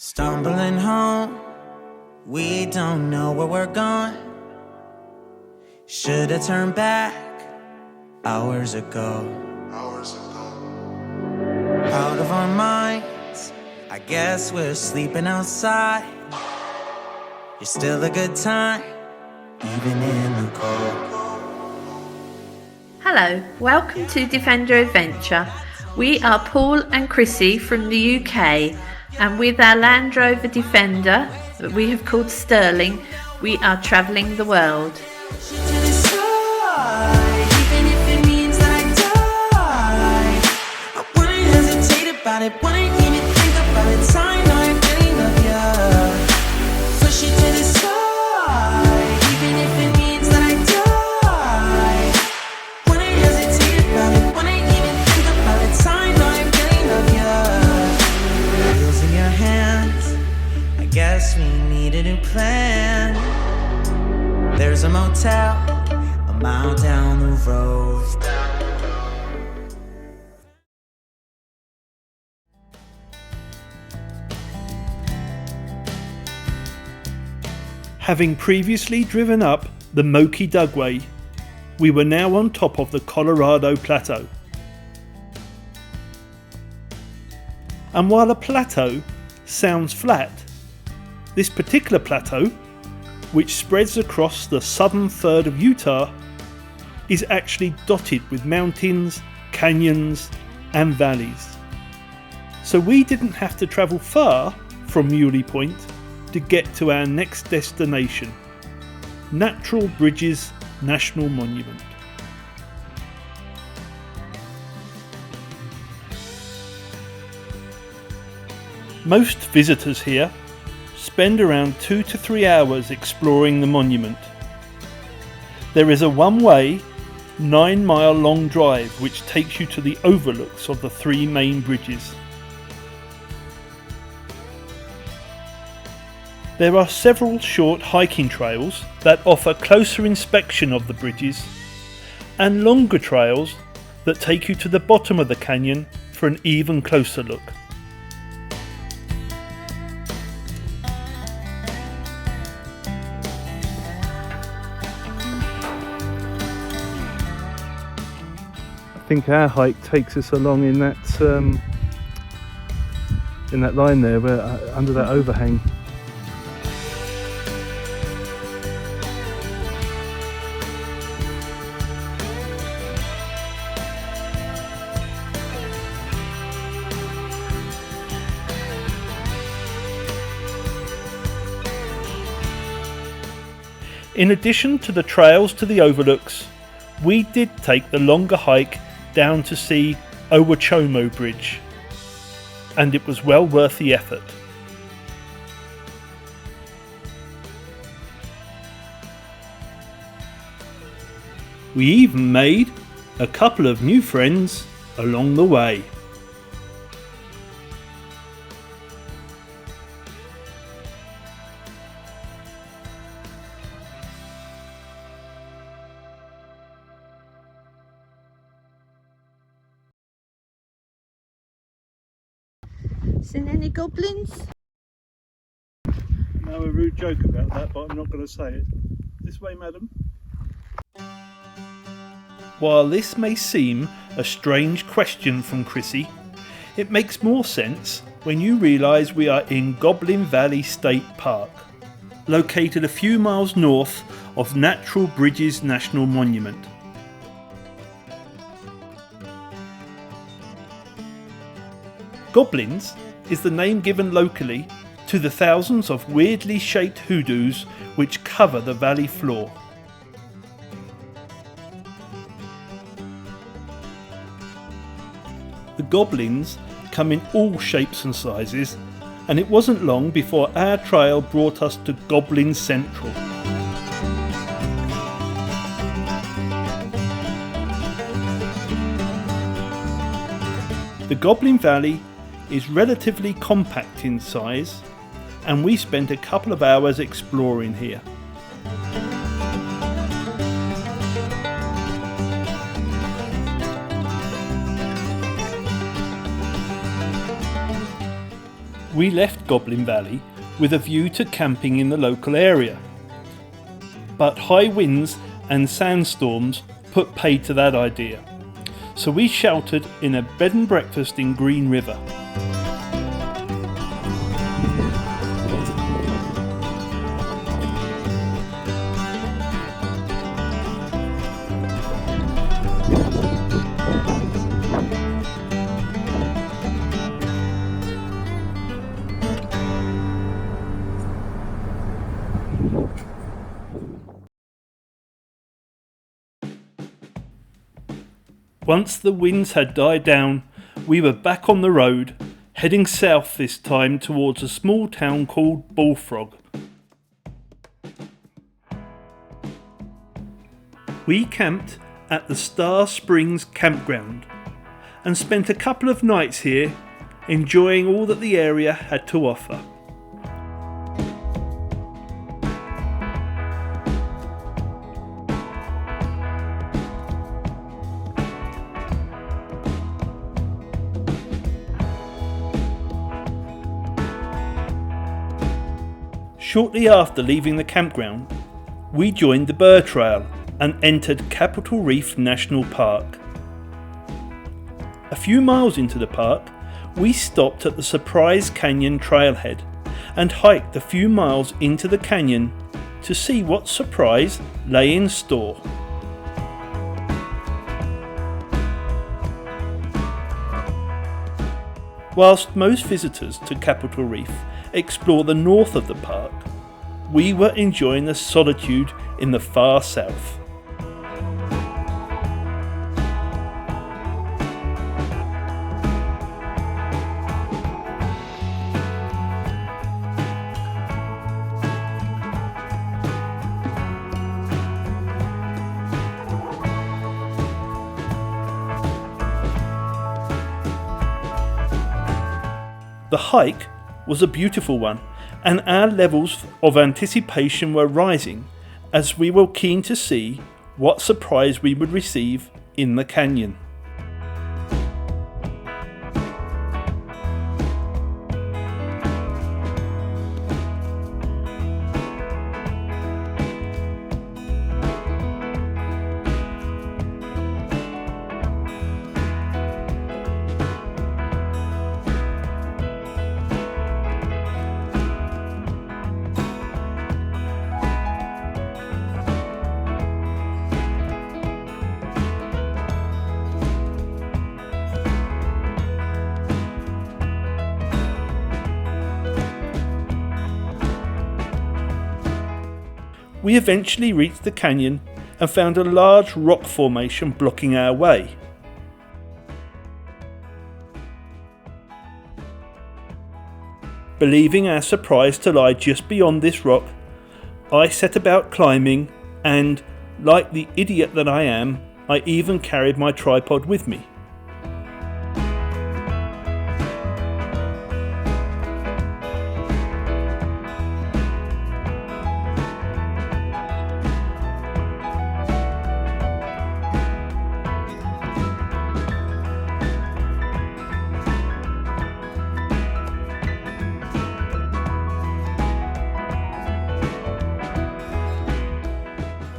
Stumbling home, we don't know where we're going. Should've turned back hours ago. Out of our minds, I guess we're sleeping outside. You're still a good time, even in the cold. Hello, welcome to Defender Adventure. We are Paul and Chrissy from the UK, and with our Land Rover Defender that we have called Sterling, we are travelling the world. Guess we need a new plan. There's a motel a mile down the road. Having previously driven up the Moki Dugway, we were now on top of the Colorado Plateau. And while a plateau sounds flat, this particular plateau, which spreads across the southern third of Utah, is actually dotted with mountains, canyons and valleys. So we didn't have to travel far from Muley Point to get to our next destination, Natural Bridges National Monument. Most visitors here spend around 2 to 3 hours exploring the monument. There is a one-way, 9-mile long drive which takes you to the overlooks of the 3 main bridges. There are several short hiking trails that offer closer inspection of the bridges, and longer trails that take you to the bottom of the canyon for an even closer look. I think our hike takes us along in that line there, where under that overhang. In addition to the trails to the overlooks, we did take the longer hike down to see Owachomo Bridge, and it was well worth the effort. We even made a couple of new friends along the way. Seen any goblins? I know a rude joke about that, but I'm not going to say it. This way, madam. While this may seem a strange question from Chrissy, it makes more sense when you realise we are in Goblin Valley State Park, located a few miles north of Natural Bridges National Monument. Goblins is the name given locally to the thousands of weirdly shaped hoodoos which cover the valley floor. The goblins come in all shapes and sizes, and it wasn't long before our trail brought us to Goblin Central. The Goblin Valley is relatively compact in size, and we spent a couple of hours exploring here. we left Goblin Valley with a view to camping in the local area. But high winds and sandstorms put paid to that idea, so we sheltered in a bed and breakfast in Green River. Once the winds had died down, we were back on the road, heading south this time towards a small town called Bullfrog. We camped at the Star Springs campground and spent a couple of nights here enjoying all that the area had to offer. Shortly after leaving the campground, we joined the Burr Trail and entered Capitol Reef National Park. A few miles into the park, we stopped at the Surprise Canyon trailhead and hiked a few miles into the canyon to see what surprise lay in store. Whilst most visitors to Capitol Reef explore the north of the park, we were enjoying the solitude in the far south. The hike was a beautiful one, and our levels of anticipation were rising as we were keen to see what surprise we would receive in the canyon. We eventually reached the canyon and found a large rock formation blocking our way. Believing our surprise to lie just beyond this rock, I set about climbing and, like the idiot that I am, I even carried my tripod with me.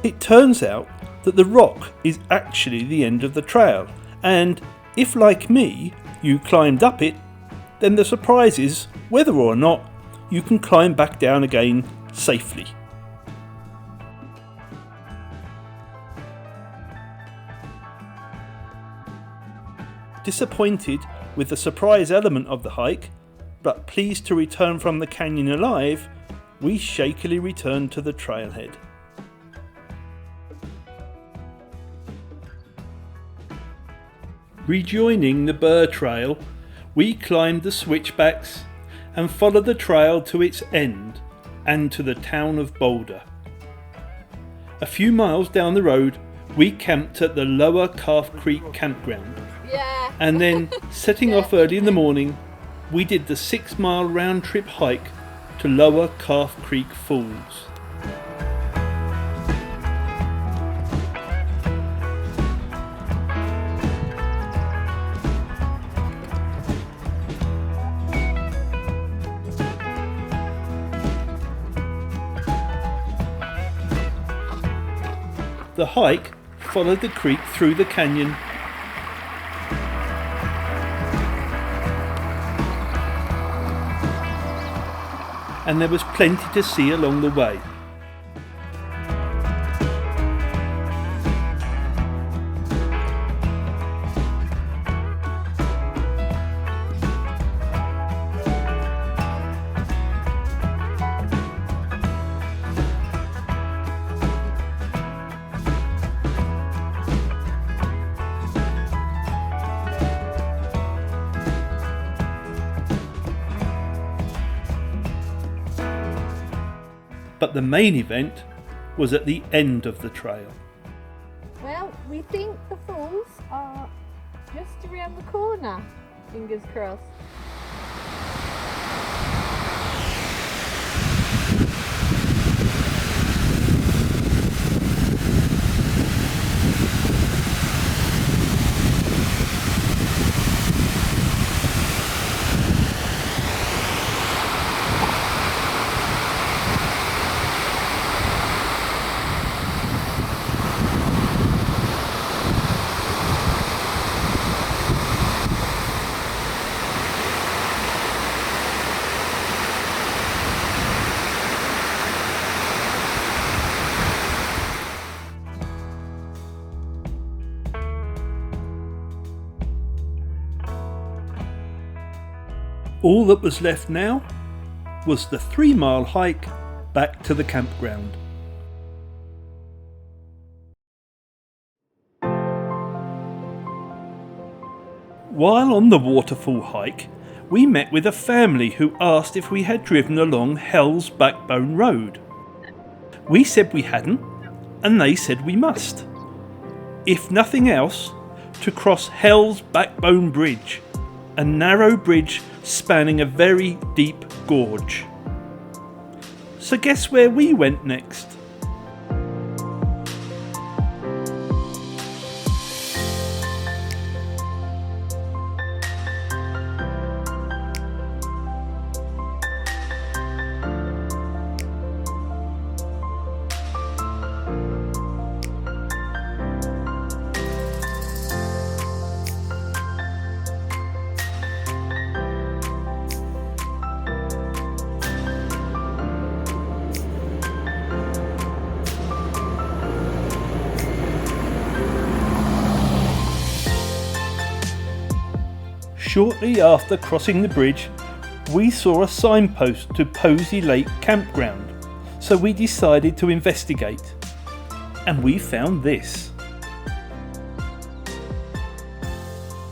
It turns out that the rock is actually the end of the trail, and if, like me, you climbed up it, then the surprise is whether or not you can climb back down again safely. Disappointed with the surprise element of the hike, but pleased to return from the canyon alive, we shakily returned to the trailhead. Rejoining the Burr Trail, we climbed the switchbacks and followed the trail to its end and to the town of Boulder. A few miles down the road, we camped at the Lower Calf Creek campground. And then, setting off early in the morning, we did the 6-mile round-trip hike to Lower Calf Creek Falls. The hike followed the creek through the canyon and there was plenty to see along the way. But the main event was at the end of the trail. Well, we think the falls are just around the corner. Fingers crossed. All that was left now was the 3-mile hike back to the campground. While on the waterfall hike, we met with a family who asked if we had driven along Hell's Backbone Road. We said we hadn't, and they said we must. If nothing else, to cross Hell's Backbone Bridge, a narrow bridge spanning a very deep gorge. So guess where we went next? Shortly after crossing the bridge, we saw a signpost to Posey Lake campground, so we decided to investigate. And we found this.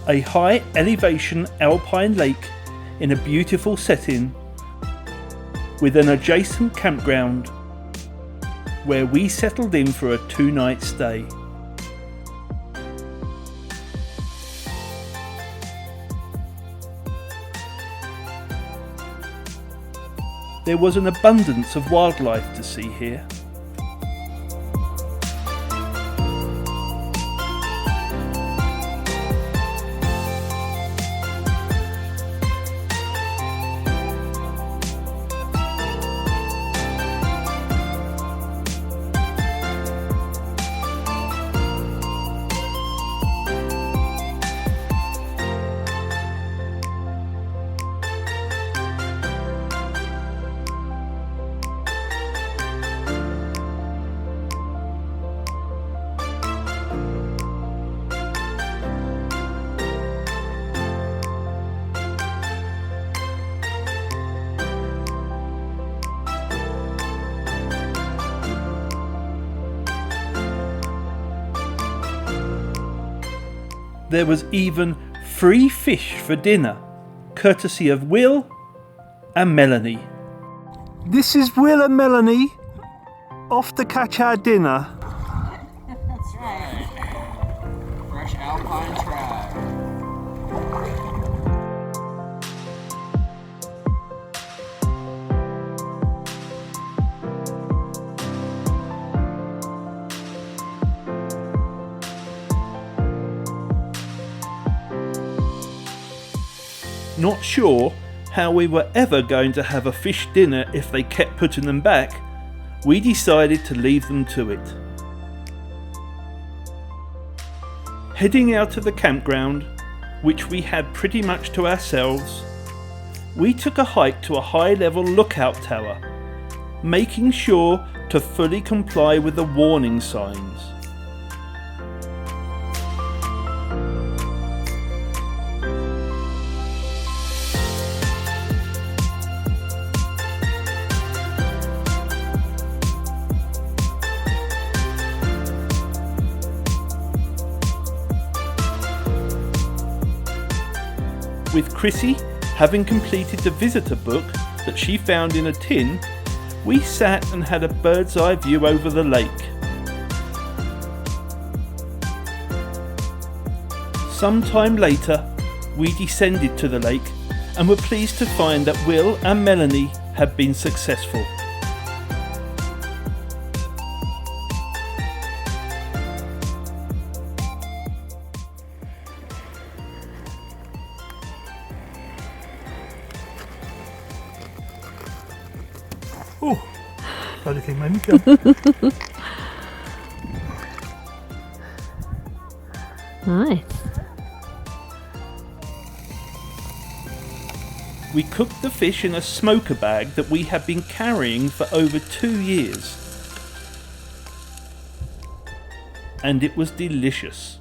A high elevation alpine lake in a beautiful setting with an adjacent campground where we settled in for a 2-night stay. There was an abundance of wildlife to see here. There was even free fish for dinner, courtesy of Will and Melanie. This is Will and Melanie, off to catch our dinner. That's right. Fresh alpine trout. Not sure how we were ever going to have a fish dinner if they kept putting them back, we decided to leave them to it. Heading out of the campground, which we had pretty much to ourselves, we took a hike to a high-level lookout tower, making sure to fully comply with the warning signs. With Chrissy having completed the visitor book that she found in a tin, we sat and had a bird's eye view over the lake. Sometime later, we descended to the lake and were pleased to find that Will and Melanie had been successful. Oh, bloody thing made me jump. Nice. We cooked the fish in a smoker bag that we had been carrying for over 2 years. And it was delicious.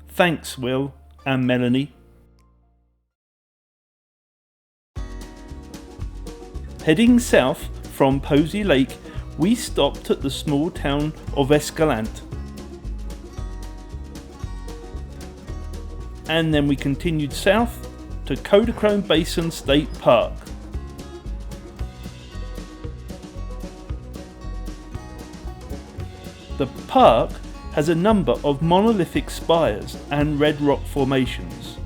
Thanks, Will and Melanie. Heading south from Posey Lake, we stopped at the small town of Escalante. And then we continued south to Kodachrome Basin State Park. The park has a number of monolithic spires and red rock formations,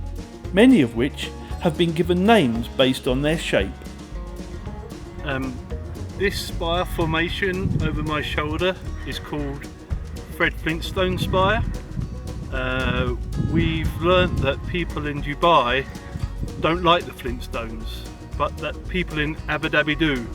many of which have been given names based on their shape. This spire formation over my shoulder is called Fred Flintstone Spire. We've learnt that people in Dubai don't like the Flintstones, but that people in Abu Dhabi do.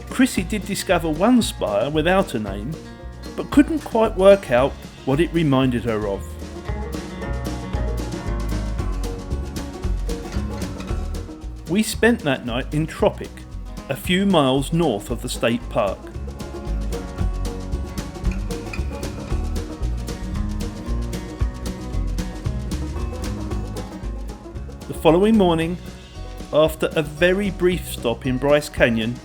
Chrissy did discover one spire without a name, but couldn't quite work out what it reminded her of. We spent that night in Tropic, a few miles north of the state park. The following morning, after a very brief stop in Bryce Canyon,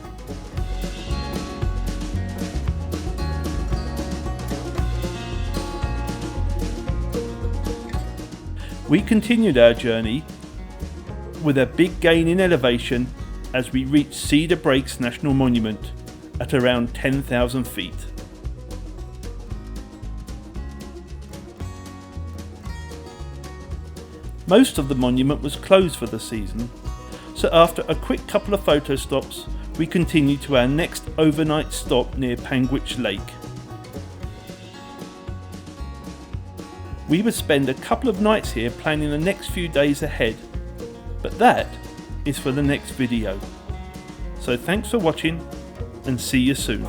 we continued our journey with a big gain in elevation as we reached Cedar Breaks National Monument at around 10,000 feet. Most of the monument was closed for the season, so after a quick couple of photo stops, we continued to our next overnight stop near Panguitch Lake. We would spend a couple of nights here planning the next few days ahead, but that is for the next video. So thanks for watching and see you soon.